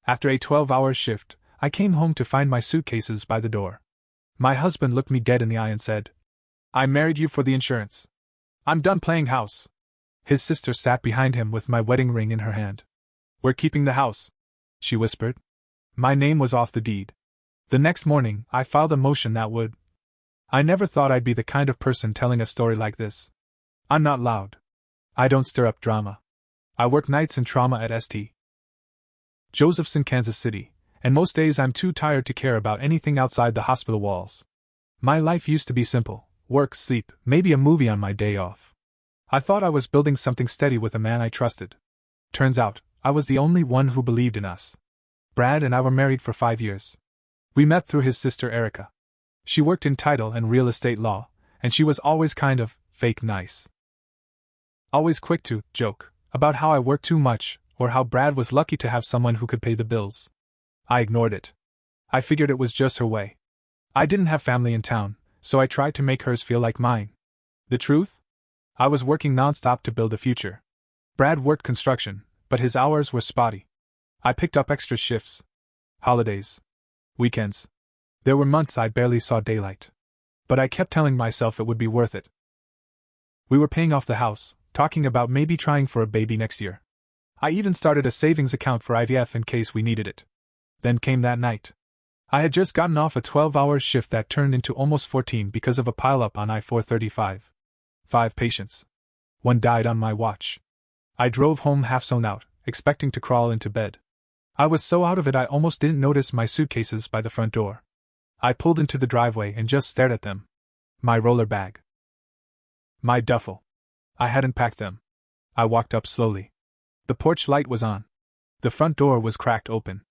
After a 12-hour shift, I came home to find my suitcases by the door. My husband looked me dead in the eye and said, "I married you for the insurance. I'm done playing house." His sister sat behind him with my wedding ring in her hand. "We're keeping the house," she whispered. My name was off the deed. The next morning, I filed a motion that would. I never thought I'd be the kind of person telling a story like this. I'm not loud. I don't stir up drama. I work nights in trauma at St. Joseph's in Kansas City, and most days I'm too tired to care about anything outside the hospital walls. My life used to be simple: work, sleep, maybe a movie on my day off. I thought I was building something steady with a man I trusted. Turns out, I was the only one who believed in us. Brad and I were married for 5 years. We met through his sister Erica. She worked in title and real estate law, and she was always kind of fake nice. Always quick to joke about how I worked too much, or how Brad was lucky to have someone who could pay the bills. I ignored it. I figured it was just her way. I didn't have family in town, so I tried to make hers feel like mine. The truth? I was working nonstop to build a future. Brad worked construction, but his hours were spotty. I picked up extra shifts. Holidays. Weekends. There were months I barely saw daylight. But I kept telling myself it would be worth it. We were paying off the house, talking about maybe trying for a baby next year. I even started a savings account for IVF in case we needed it. Then came that night. I had just gotten off a 12-hour shift that turned into almost 14 because of a pileup on I-435. 5 patients. 1 died on my watch. I drove home half zoned out, expecting to crawl into bed. I was so out of it I almost didn't notice my suitcases by the front door. I pulled into the driveway and just stared at them. My roller bag. My duffel. I hadn't packed them. I walked up slowly. The porch light was on. The front door was cracked open.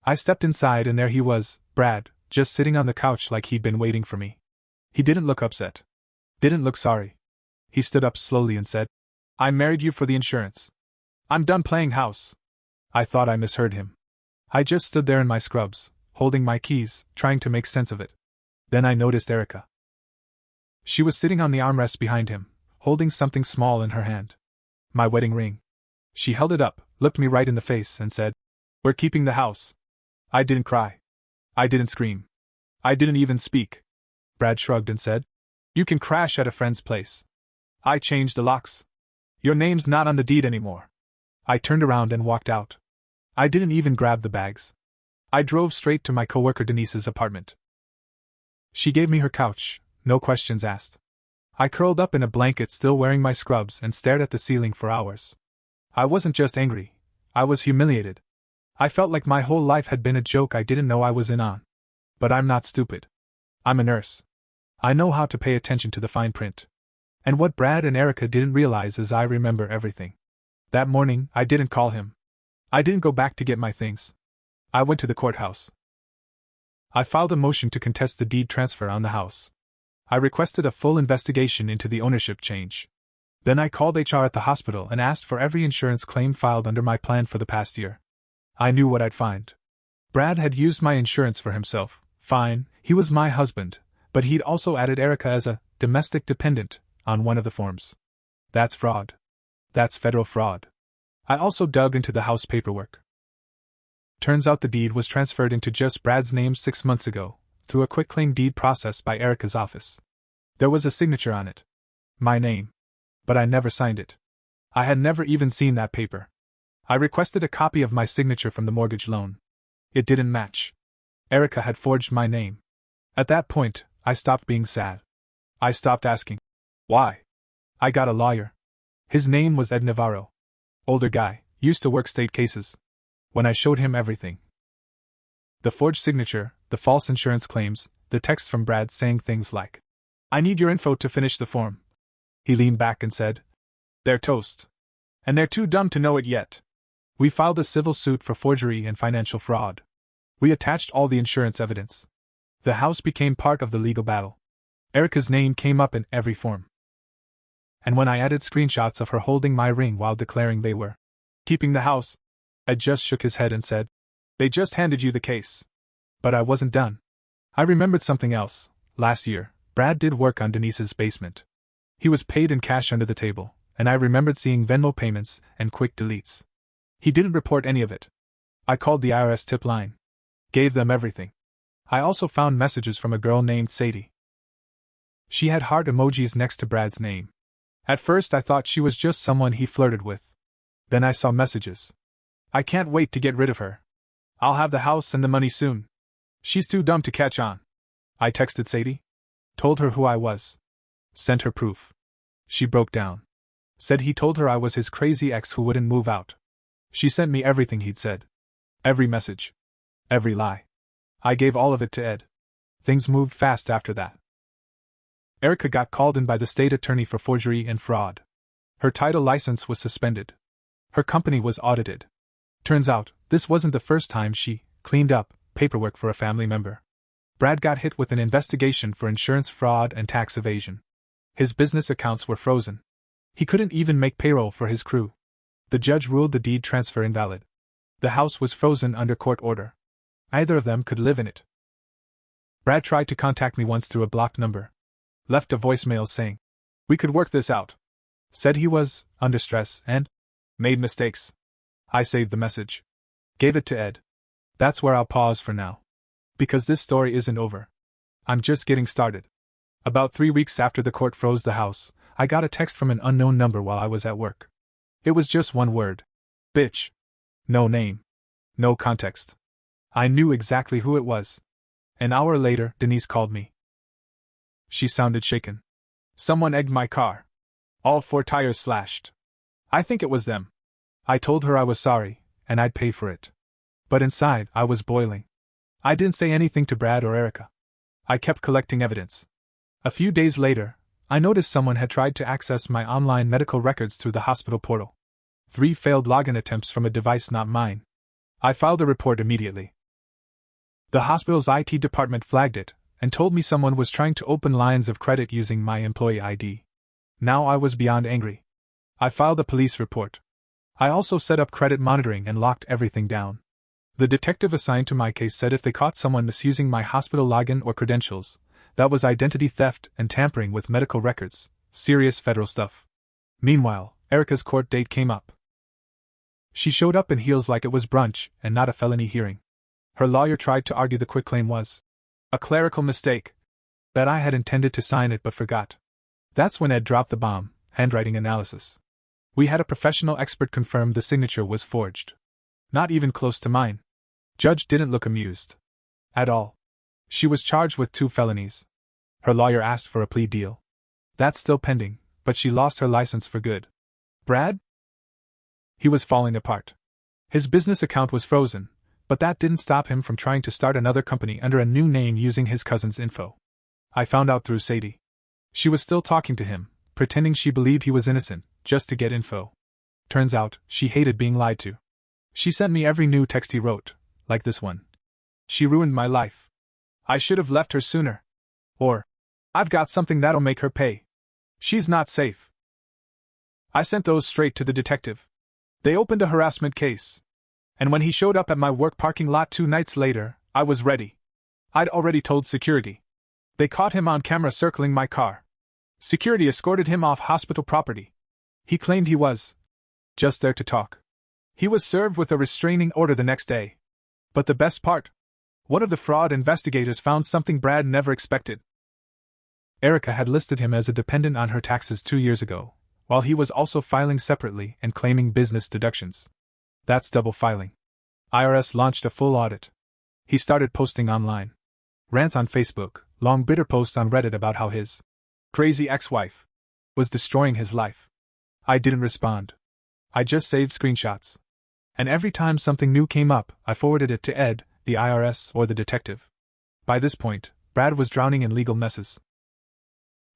I stepped inside and there he was, Brad, just sitting on the couch like he'd been waiting for me. He didn't look upset. Didn't look sorry. He stood up slowly and said, "I married you for the insurance. I'm done playing house." I thought I misheard him. I just stood there in my scrubs, holding my keys, trying to make sense of it. Then I noticed Erica. She was sitting on the armrest behind him, holding something small in her hand. My wedding ring. She held it up, looked me right in the face, and said, "We're keeping the house." I didn't cry. I didn't scream. I didn't even speak. Brad shrugged and said, "You can crash at a friend's place. I changed the locks. Your name's not on the deed anymore." I turned around and walked out. I didn't even grab the bags. I drove straight to my coworker Denise's apartment. She gave me her couch, no questions asked. I curled up in a blanket, still wearing my scrubs, and stared at the ceiling for hours. I wasn't just angry. I was humiliated. I felt like my whole life had been a joke I didn't know I was in on. But I'm not stupid. I'm a nurse. I know how to pay attention to the fine print. And what Brad and Erica didn't realize is I remember everything. That morning, I didn't call him. I didn't go back to get my things. I went to the courthouse. I filed a motion to contest the deed transfer on the house. I requested a full investigation into the ownership change. Then I called HR at the hospital and asked for every insurance claim filed under my plan for the past year. I knew what I'd find. Brad had used my insurance for himself. Fine, he was my husband, but he'd also added Erica as a domestic dependent on one of the forms. That's fraud. That's federal fraud. I also dug into the house paperwork. Turns out the deed was transferred into just Brad's name 6 months ago, through a quitclaim deed process by Erica's office. There was a signature on it. My name. But I never signed it. I had never even seen that paper. I requested a copy of my signature from the mortgage loan. It didn't match. Erica had forged my name. At that point, I stopped being sad. I stopped asking, why? I got a lawyer. His name was Ed Navarro. Older guy, used to work state cases. When I showed him everything. The forged signature, the false insurance claims, the text from Brad saying things like, "I need your info to finish the form." He leaned back and said, "They're toast. And they're too dumb to know it yet." We filed a civil suit for forgery and financial fraud. We attached all the insurance evidence. The house became part of the legal battle. Erica's name came up in every form. And when I added screenshots of her holding my ring while declaring they were keeping the house, Ed just shook his head and said, "They just handed you the case." But I wasn't done. I remembered something else. Last year, Brad did work on Denise's basement. He was paid in cash under the table, and I remembered seeing Venmo payments and quick deletes. He didn't report any of it. I called the IRS tip line. Gave them everything. I also found messages from a girl named Sadie. She had heart emojis next to Brad's name. At first I thought she was just someone he flirted with. Then I saw messages. I can't wait to get rid of her. I'll have the house and the money soon. She's too dumb to catch on. I texted Sadie. Told her who I was. Sent her proof. She broke down. Said he told her I was his crazy ex who wouldn't move out. She sent me everything he'd said. Every message. Every lie. I gave all of it to Ed. Things moved fast after that. Erica got called in by the state attorney for forgery and fraud. Her title license was suspended. Her company was audited. Turns out, this wasn't the first time she cleaned up paperwork for a family member. Brad got hit with an investigation for insurance fraud and tax evasion. His business accounts were frozen. He couldn't even make payroll for his crew. The judge ruled the deed transfer invalid. The house was frozen under court order. Neither of them could live in it. Brad tried to contact me once through a blocked number. Left a voicemail saying, "We could work this out." Said he was under stress and made mistakes. I saved the message. Gave it to Ed. That's where I'll pause for now. Because this story isn't over. I'm just getting started. About 3 weeks after the court froze the house, I got a text from an unknown number while I was at work. It was just one word. Bitch. No name. No context. I knew exactly who it was. An hour later, Denise called me. She sounded shaken. Someone egged my car. All 4 tires slashed. I think it was them. I told her I was sorry, and I'd pay for it. But inside, I was boiling. I didn't say anything to Brad or Erica. I kept collecting evidence. A few days later, I noticed someone had tried to access my online medical records through the hospital portal. 3 failed login attempts from a device not mine. I filed a report immediately. The hospital's IT department flagged it, and told me someone was trying to open lines of credit using my employee ID. Now I was beyond angry. I filed a police report. I also set up credit monitoring and locked everything down. The detective assigned to my case said if they caught someone misusing my hospital login or credentials, that was identity theft and tampering with medical records, serious federal stuff. Meanwhile, Erica's court date came up. She showed up in heels like it was brunch and not a felony hearing. Her lawyer tried to argue the quitclaim was a clerical mistake, that I had intended to sign it but forgot. That's when Ed dropped the bomb, handwriting analysis. We had a professional expert confirm the signature was forged. Not even close to mine. Judge didn't look amused. At all. She was charged with 2 felonies. Her lawyer asked for a plea deal. That's still pending, but she lost her license for good. Brad? He was falling apart. His business account was frozen, but that didn't stop him from trying to start another company under a new name using his cousin's info. I found out through Sadie. She was still talking to him, pretending she believed he was innocent, just to get info. Turns out, she hated being lied to. She sent me every new text he wrote, like this one. She ruined my life. I should have left her sooner. Or, I've got something that'll make her pay. She's not safe. I sent those straight to the detective. They opened a harassment case. And when he showed up at my work parking lot 2 nights later, I was ready. I'd already told security. They caught him on camera circling my car. Security escorted him off hospital property. He claimed he was just there to talk. He was served with a restraining order the next day. But the best part? One of the fraud investigators found something Brad never expected. Erica had listed him as a dependent on her taxes 2 years ago, while he was also filing separately and claiming business deductions. That's double filing. IRS launched a full audit. He started posting online. Rants on Facebook, long bitter posts on Reddit about how his crazy ex-wife was destroying his life. I didn't respond. I just saved screenshots. And every time something new came up, I forwarded it to Ed, the IRS, or the detective. By this point, Brad was drowning in legal messes.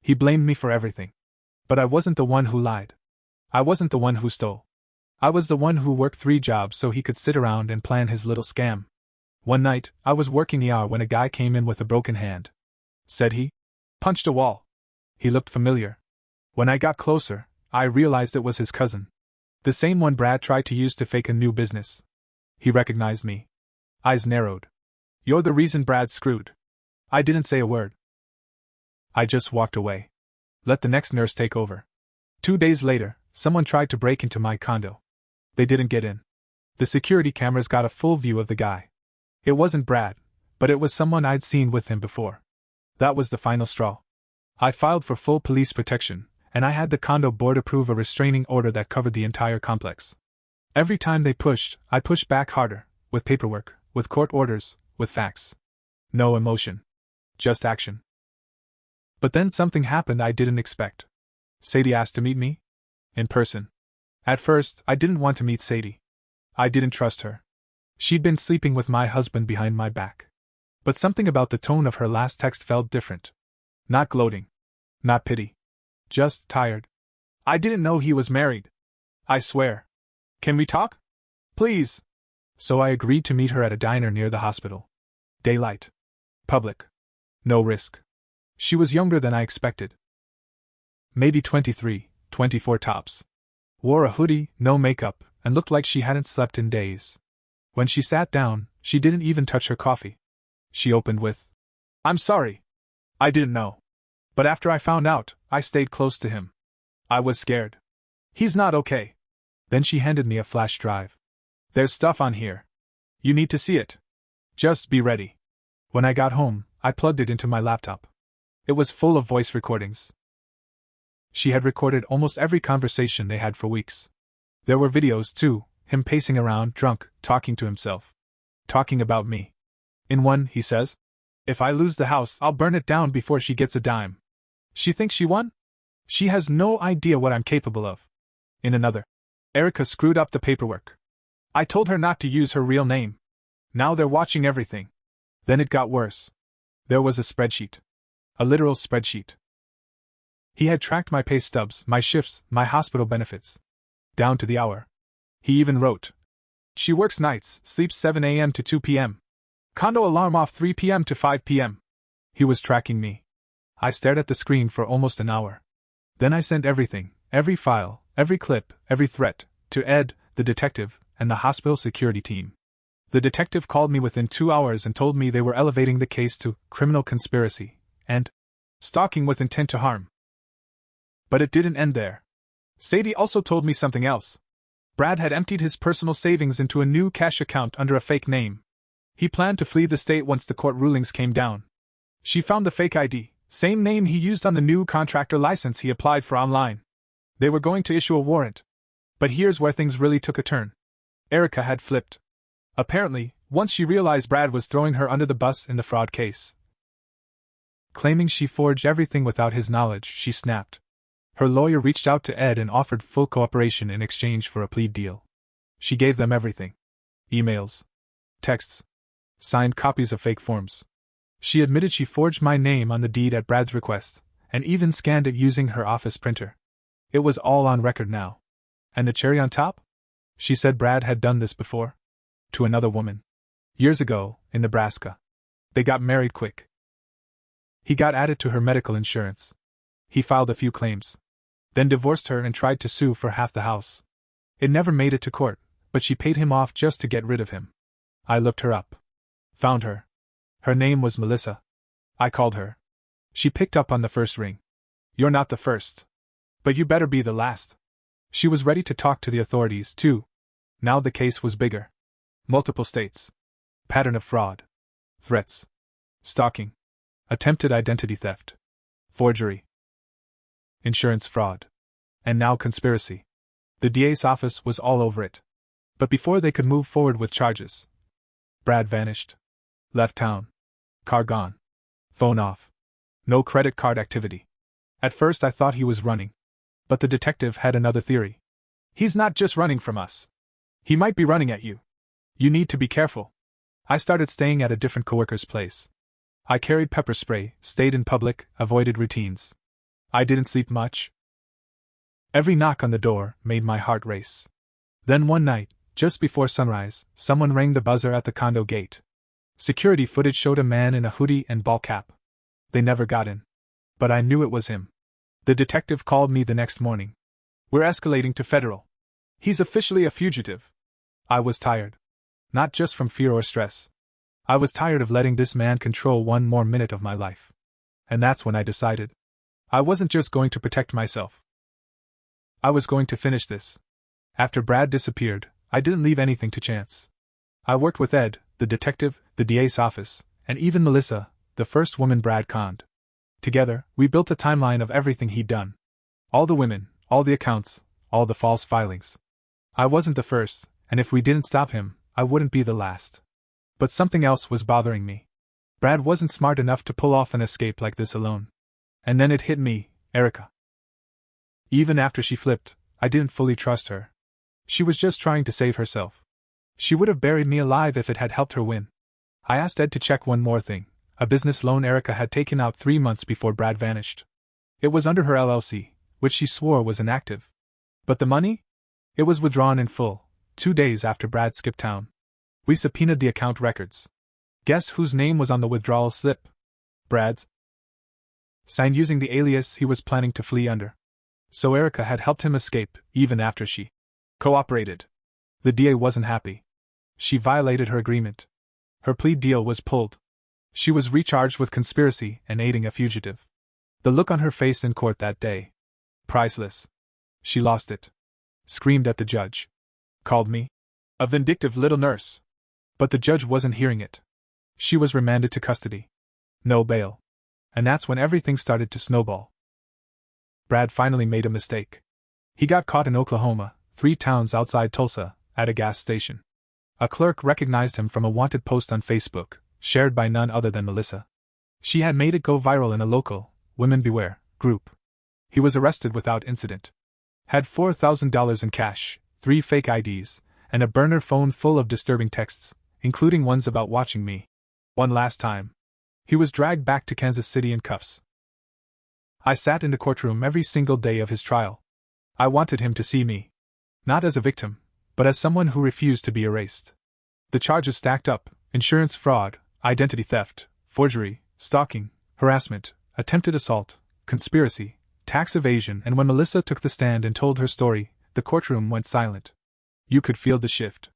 He blamed me for everything. But I wasn't the one who lied. I wasn't the one who stole. I was the one who worked 3 jobs so he could sit around and plan his little scam. One night, I was working ER when a guy came in with a broken hand. Said he punched a wall. He looked familiar. When I got closer, I realized it was his cousin. The same one Brad tried to use to fake a new business. He recognized me. Eyes narrowed. You're the reason Brad's screwed. I didn't say a word. I just walked away. Let the next nurse take over. 2 days later, someone tried to break into my condo. They didn't get in. The security cameras got a full view of the guy. It wasn't Brad, but it was someone I'd seen with him before. That was the final straw. I filed for full police protection, and I had the condo board approve a restraining order that covered the entire complex. Every time they pushed, I pushed back harder, with paperwork, with court orders, with facts. No emotion. Just action. But then something happened I didn't expect. Sadie asked to meet me? In person. At first, I didn't want to meet Sadie. I didn't trust her. She'd been sleeping with my husband behind my back. But something about the tone of her last text felt different. Not gloating. Not pity. Just tired. I didn't know he was married. I swear. Can we talk? Please. So I agreed to meet her at a diner near the hospital. Daylight. Public. No risk. She was younger than I expected. Maybe 23, 24 tops. Wore a hoodie, no makeup, and looked like she hadn't slept in days. When she sat down, she didn't even touch her coffee. She opened with, "I'm sorry. I didn't know. But after I found out, I stayed close to him. I was scared. He's not okay." Then she handed me a flash drive. "There's stuff on here. You need to see it. Just be ready." When I got home, I plugged it into my laptop. It was full of voice recordings. She had recorded almost every conversation they had for weeks. There were videos, too, him pacing around, drunk, talking to himself. Talking about me. In one, he says, "If I lose the house, I'll burn it down before she gets a dime." She thinks she won? She has no idea what I'm capable of. In another, "Erica screwed up the paperwork. I told her not to use her real name. Now they're watching everything." Then it got worse. There was a spreadsheet. A literal spreadsheet. He had tracked my pay stubs, my shifts, my hospital benefits. Down to the hour. He even wrote, "She works nights, sleeps 7 a.m. to 2 p.m. Condo alarm off 3 p.m. to 5 p.m. He was tracking me. I stared at the screen for almost an hour. Then I sent everything, every file, every clip, every threat, to Ed, the detective, and the hospital security team. The detective called me within 2 hours and told me they were elevating the case to criminal conspiracy and stalking with intent to harm. But it didn't end there. Sadie also told me something else. Brad had emptied his personal savings into a new cash account under a fake name. He planned to flee the state once the court rulings came down. She found the fake ID, same name he used on the new contractor license he applied for online. They were going to issue a warrant. But here's where things really took a turn. Erica had flipped. Apparently, once she realized Brad was throwing her under the bus in the fraud case, claiming she forged everything without his knowledge, she snapped. Her lawyer reached out to Ed and offered full cooperation in exchange for a plea deal. She gave them everything. Emails. Texts. Signed copies of fake forms. She admitted she forged my name on the deed at Brad's request, and even scanned it using her office printer. It was all on record now. And the cherry on top? She said Brad had done this before. To another woman. Years ago, in Nebraska. They got married quick. He got added to her medical insurance. He filed a few claims. Then divorced her and tried to sue for half the house. It never made it to court, but she paid him off just to get rid of him. I looked her up. Found her. Her name was Melissa. I called her. She picked up on the first ring. "You're not the first. But you better be the last." She was ready to talk to the authorities, too. Now the case was bigger. Multiple states. Pattern of fraud. Threats. Stalking. Attempted identity theft. Forgery. Insurance fraud. And now conspiracy. The DA's office was all over it. But before they could move forward with charges, Brad vanished. Left town. Car gone. Phone off. No credit card activity. At first I thought he was running. But the detective had another theory. "He's not just running from us. He might be running at you. You need to be careful." I started staying at a different coworker's place. I carried pepper spray, stayed in public, avoided routines. I didn't sleep much. Every knock on the door made my heart race. Then one night, just before sunrise, someone rang the buzzer at the condo gate. Security footage showed a man in a hoodie and ball cap. They never got in. But I knew it was him. The detective called me the next morning. "We're escalating to federal. He's officially a fugitive." I was tired. Not just from fear or stress. I was tired of letting this man control one more minute of my life. And that's when I decided. I wasn't just going to protect myself. I was going to finish this. After Brad disappeared, I didn't leave anything to chance. I worked with Ed, the detective, the DA's office, and even Melissa, the first woman Brad conned. Together, we built a timeline of everything he'd done. All the women, all the accounts, all the false filings. I wasn't the first, and if we didn't stop him, I wouldn't be the last. But something else was bothering me. Brad wasn't smart enough to pull off an escape like this alone. And then it hit me, Erica. Even after she flipped, I didn't fully trust her. She was just trying to save herself. She would have buried me alive if it had helped her win. I asked Ed to check one more thing, a business loan Erica had taken out 3 months before Brad vanished. It was under her LLC, which she swore was inactive. But the money? It was withdrawn in full, 2 days after Brad skipped town. We subpoenaed the account records. Guess whose name was on the withdrawal slip? Brad's. Signed using the alias he was planning to flee under. So Erica had helped him escape, even after she cooperated. The DA wasn't happy. She violated her agreement. Her plea deal was pulled. She was recharged with conspiracy and aiding a fugitive. The look on her face in court that day. Priceless. She lost it. Screamed at the judge. Called me a vindictive little nurse. But the judge wasn't hearing it. She was remanded to custody. No bail. And that's when everything started to snowball. Brad finally made a mistake. He got caught in Oklahoma, 3 towns outside Tulsa, at a gas station. A clerk recognized him from a wanted post on Facebook, shared by none other than Melissa. She had made it go viral in a local, Women Beware, group. He was arrested without incident. Had $4,000 in cash, 3 fake IDs, and a burner phone full of disturbing texts, including ones about watching me. One last time. He was dragged back to Kansas City in cuffs. I sat in the courtroom every single day of his trial. I wanted him to see me. Not as a victim, but as someone who refused to be erased. The charges stacked up: insurance fraud, identity theft, forgery, stalking, harassment, attempted assault, conspiracy, tax evasion, and when Melissa took the stand and told her story, the courtroom went silent. You could feel the shift.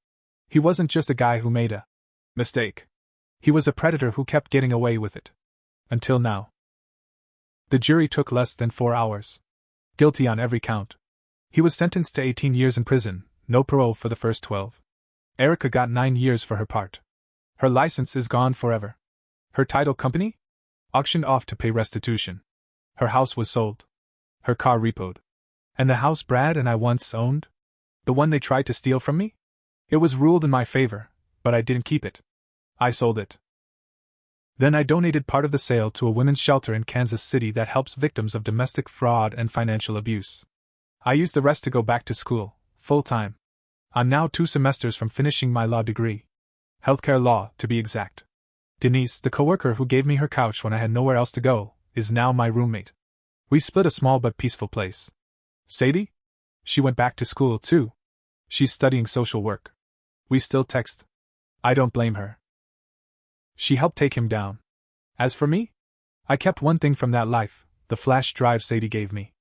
He wasn't just a guy who made a mistake. He was a predator who kept getting away with it. Until now. The jury took less than 4 hours. Guilty on every count. He was sentenced to 18 years in prison, no parole for the first 12. Erica got 9 years for her part. Her license is gone forever. Her title company? Auctioned off to pay restitution. Her house was sold. Her car repoed. And the house Brad and I once owned? The one they tried to steal from me? It was ruled in my favor, but I didn't keep it. I sold it. Then I donated part of the sale to a women's shelter in Kansas City that helps victims of domestic fraud and financial abuse. I used the rest to go back to school, full-time. I'm now 2 semesters from finishing my law degree. Healthcare law, to be exact. Denise, the coworker who gave me her couch when I had nowhere else to go, is now my roommate. We split a small but peaceful place. Sadie? She went back to school too. She's studying social work. We still text. I don't blame her. She helped take him down. As for me? I kept one thing from that life, the flash drive Sadie gave me.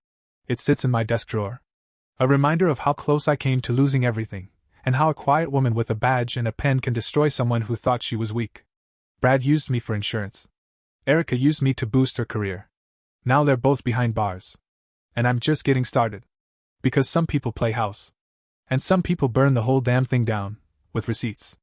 It sits in my desk drawer. A reminder of how close I came to losing everything, and how a quiet woman with a badge and a pen can destroy someone who thought she was weak. Brad used me for insurance. Erica used me to boost her career. Now they're both behind bars. And I'm just getting started. Because some people play house. And some people burn the whole damn thing down, with receipts.